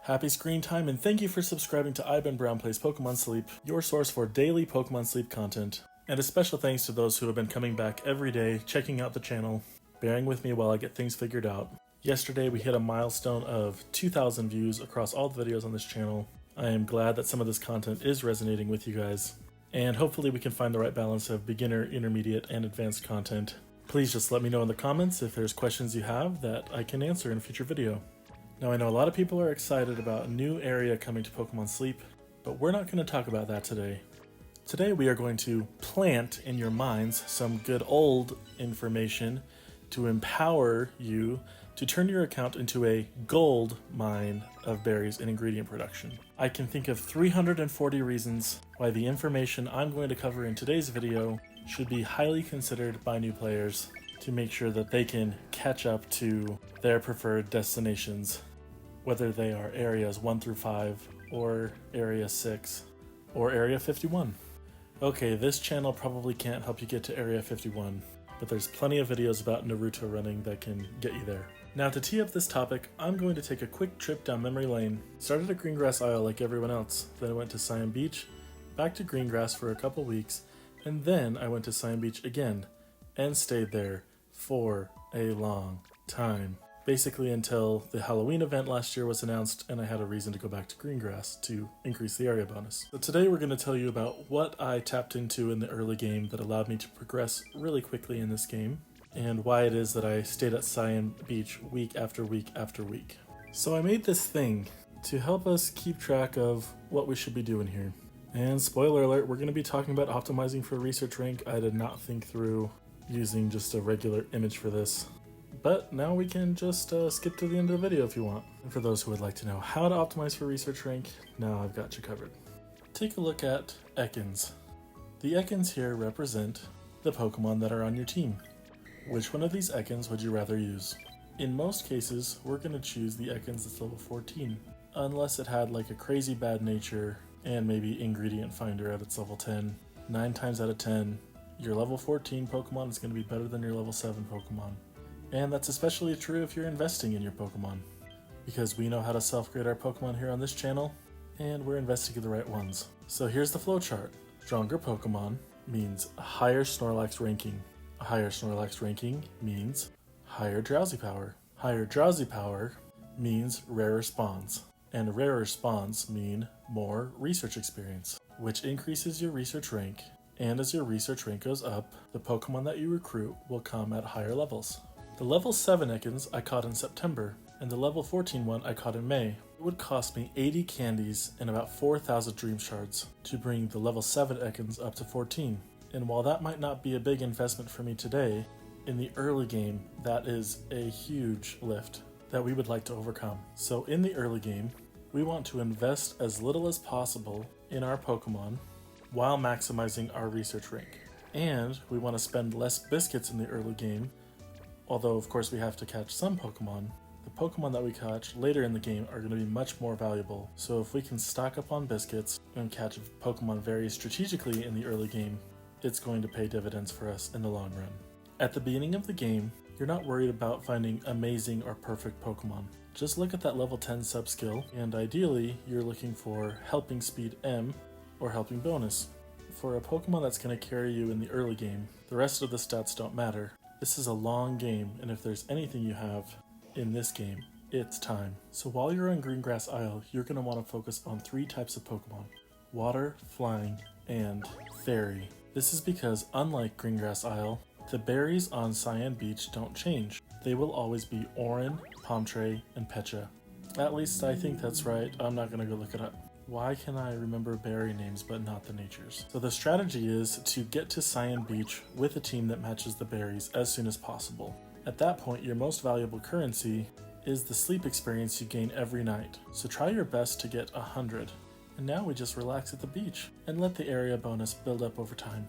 Happy screen time and thank you for subscribing to Ivan Brown Plays Pokémon Sleep, your source for daily Pokémon Sleep content. And a special thanks to those who have been coming back every day, checking out the channel, bearing with me while I get things figured out. Yesterday we hit a milestone of 2,000 views across all the videos on this channel. I am glad that some of this content is resonating with you guys, and hopefully we can find the right balance of beginner, intermediate, and advanced content. Please just let me know in the comments if there's questions you have that I can answer in a future video. Now I know a lot of people are excited about a new area coming to Pokémon Sleep, but we're not going to talk about that today. Today we are going to plant in your minds some good old information to empower you to turn your account into a gold mine of berries and ingredient production. I can think of 340 reasons why the information I'm going to cover in today's video should be highly considered by new players to make sure that they can catch up to their preferred destinations, whether they are areas 1 through 5 or area 6 or area 51. Okay, this channel probably can't help you get to area 51, but there's plenty of videos about Naruto running that can get you there. Now to tee up this topic, I'm going to take a quick trip down memory lane. Started at Greengrass Isle like everyone else, then I went to Cyan Beach, back to Greengrass for a couple weeks, and then I went to Cyan Beach again, and stayed there for a long time. Basically until the Halloween event last year was announced and I had a reason to go back to Greengrass to increase the area bonus. So today we're going to tell you about what I tapped into in the early game that allowed me to progress really quickly in this game, and why it is that I stayed at Cyan Beach week after week after week. So I made this thing to help us keep track of what we should be doing here. And spoiler alert, we're going to be talking about optimizing for research rank. I did not think through using just a regular image for this. But now we can just skip to the end of the video if you want. And for those who would like to know how to optimize for research rank, now I've got you covered. Take a look at Ekans. The Ekans here represent the Pokemon that are on your team. Which one of these Ekans would you rather use? In most cases, we're going to choose the Ekans that's level 14, unless it had like a crazy bad nature and maybe ingredient finder at its level 10. 9 times out of 10, your level 14 Pokemon is going to be better than your level 7 Pokemon. And that's especially true if you're investing in your Pokemon, because we know how to self-grade our Pokemon here on this channel, and we're investing in the right ones. So here's the flowchart. Stronger Pokemon means a higher Snorlax ranking. A higher Snorlax ranking means higher Drowsy Power. Higher Drowsy Power means rarer spawns, and rarer spawns mean more research experience, which increases your research rank, and as your research rank goes up, the Pokemon that you recruit will come at higher levels. The level 7 Ekans I caught in September, and the level 14 one I caught in May. It would cost me 80 candies and about 4,000 Dream Shards to bring the level 7 Ekans up to 14. And while that might not be a big investment for me today, in the early game, that is a huge lift that we would like to overcome. So in the early game, we want to invest as little as possible in our Pokemon while maximizing our research rank. And we want to spend less biscuits in the early game. Although of course we have to catch some Pokemon, the Pokemon that we catch later in the game are going to be much more valuable. So if we can stock up on biscuits and catch Pokemon very strategically in the early game, it's going to pay dividends for us in the long run. At the beginning of the game, you're not worried about finding amazing or perfect Pokemon. Just look at that level 10 sub-skill, and ideally you're looking for Helping Speed M or Helping Bonus. For a Pokemon that's going to carry you in the early game, the rest of the stats don't matter. This is a long game, and if there's anything you have in this game, it's time. So while you're on Greengrass Isle, you're going to want to focus on 3 types of Pokemon: Water, Flying, and Fairy. This is because, unlike Greengrass Isle, the berries on Cyan Beach don't change. They will always be Orin, Palmtray, and Pecha. At least I think that's right. I'm not going to go look it up. Why can I remember berry names but not the natures? So the strategy is to get to Cyan Beach with a team that matches the berries as soon as possible. At that point, your most valuable currency is the sleep experience you gain every night. So try your best to get 100. And now we just relax at the beach and let the area bonus build up over time.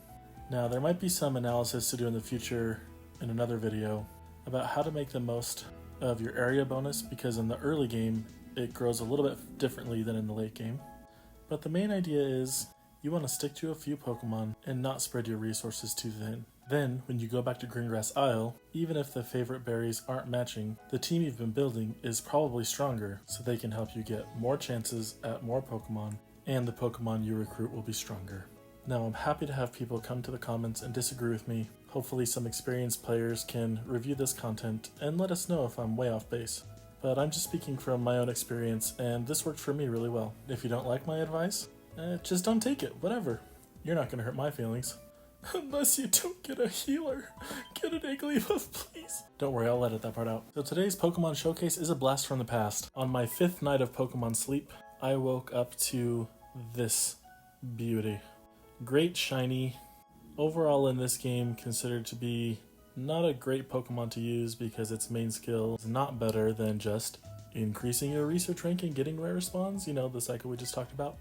Now there might be some analysis to do in the future in another video about how to make the most of your area bonus, because in the early game it grows a little bit differently than in the late game. But the main idea is you want to stick to a few Pokemon and not spread your resources too thin. Then, when you go back to Greengrass Isle, even if the favorite berries aren't matching, the team you've been building is probably stronger, so they can help you get more chances at more Pokemon, and the Pokemon you recruit will be stronger. Now, I'm happy to have people come to the comments and disagree with me. Hopefully some experienced players can review this content and let us know if I'm way off base. But I'm just speaking from my own experience, and this worked for me really well. If you don't like my advice, just don't take it, whatever. You're not going to hurt my feelings. Unless you don't get a healer. Get an Igglybuff, please. Don't worry, I'll edit that part out. So today's Pokemon Showcase is a blast from the past. On my 5th night of Pokemon Sleep, I woke up to this beauty. Great shiny. Overall in this game, considered to be not a great Pokemon to use because its main skill is not better than just increasing your research rank and getting rare spawns, you know, the cycle we just talked about.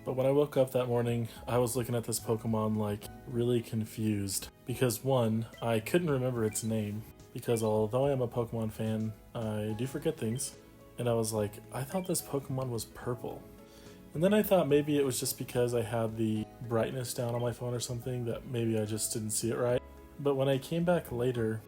But when I woke up that morning, I was looking at this Pokemon like really confused because one, I couldn't remember its name because although I am a Pokemon fan, I do forget things. And I was like, I thought this Pokemon was purple. And then I thought maybe it was just because I had the brightness down on my phone or something that maybe I just didn't see it right. But when I came back later,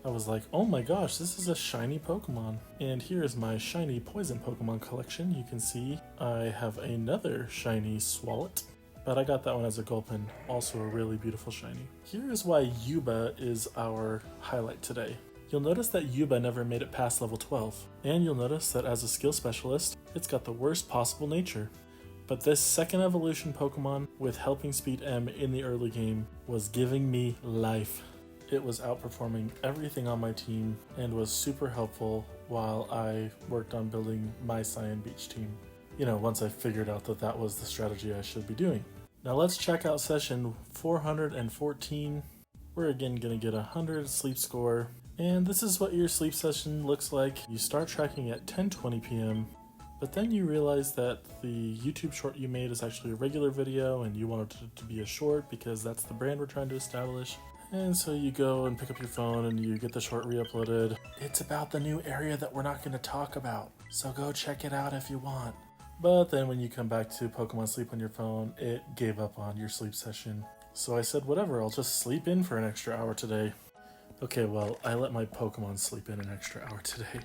I was like, oh my gosh, this is a shiny Pokemon. And here is my shiny poison Pokemon collection. You can see I have another shiny Swalot, but I got that one as a Gulpin, also a really beautiful shiny. Here is why Yuba is our highlight today. You'll notice that Yuba never made it past level 12, and you'll notice that as a skill specialist, it's got the worst possible nature. But this second evolution Pokemon with Helping Speed M in the early game was giving me life. It was outperforming everything on my team and was super helpful while I worked on building my Cyan Beach team. You know, once I figured out that that was the strategy I should be doing. Now let's check out session 414. We're again gonna get 100 sleep score. And this is what your sleep session looks like. You start tracking at 10:20 p.m. But then you realize that the YouTube short you made is actually a regular video and you wanted it to be a short because that's the brand we're trying to establish. And so you go and pick up your phone and you get the short re-uploaded. It's about the new area that we're not going to talk about, so go check it out if you want. But then when you come back to Pokemon Sleep on your phone, it gave up on your sleep session. So I said, whatever, I'll just sleep in for an extra hour today. Okay, well, I let my Pokemon sleep in an extra hour today.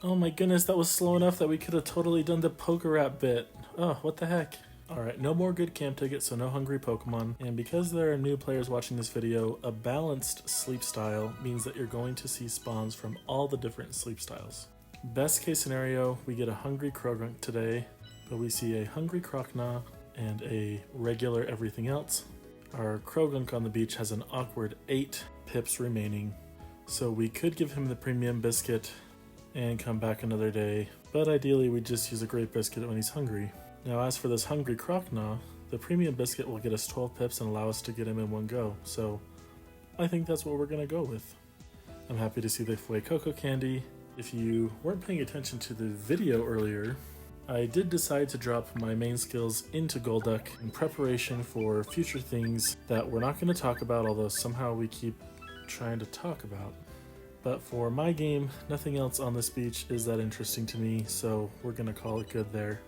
Oh my goodness, that was slow enough that we could have totally done the Poke Rap bit. Oh, what the heck. Alright, no more good camp tickets, so no hungry Pokemon. And because there are new players watching this video, a balanced sleep style means that you're going to see spawns from all the different sleep styles. Best case scenario, we get a hungry Krogunk today, but we see a hungry Croconaw and a regular everything else. Our Krogunk on the beach has an awkward 8 pips remaining, so we could give him the premium biscuit and come back another day, but ideally we just use a great biscuit when he's hungry. Now as for this hungry Croconaw, the premium biscuit will get us 12 pips and allow us to get him in one go, so I think that's what we're gonna go with. I'm happy to see the Fuecoco candy. If you weren't paying attention to the video earlier, I did decide to drop my main skills into Golduck in preparation for future things that we're not going to talk about, although somehow we keep trying to talk about. But for my game, nothing else on this beach is that interesting to me, so we're going to call it good there.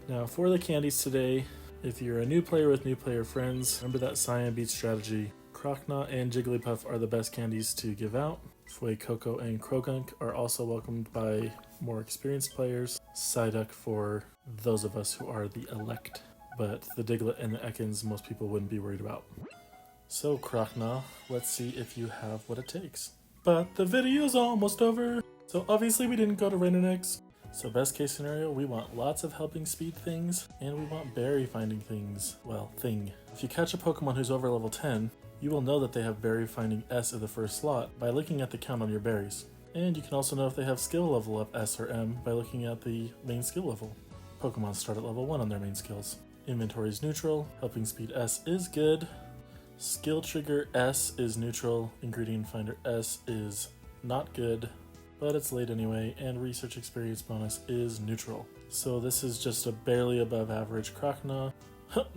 Now for the candies today, if you're a new player with new player friends, remember that Cyan Beach strategy. Croconaw and Jigglypuff are the best candies to give out. Fuecoco and Krogunk are also welcomed by more experienced players. Psyduck for those of us who are the elect, but the Diglett and the Ekans most people wouldn't be worried about. So Croconaw, let's see if you have what it takes. But the video's almost over, so obviously we didn't go to Random Eggs. So best case scenario, we want lots of helping speed things, and we want berry finding things. Well, thing. If you catch a Pokemon who's over level 10, you will know that they have berry finding S in the first slot by looking at the count on your berries. And you can also know if they have skill level up S or M by looking at the main skill level. Pokemon start at level 1 on their main skills. Inventory is neutral, helping speed S is good, skill trigger S is neutral, ingredient finder S is not good, but it's late anyway, and research experience bonus is neutral. So this is just a barely above average Croconaw.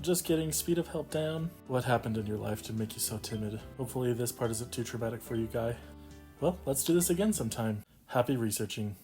Just kidding, speed of help down. What happened in your life to make you so timid? Hopefully this part isn't too traumatic for you, guy. Well, let's do this again sometime. Happy researching.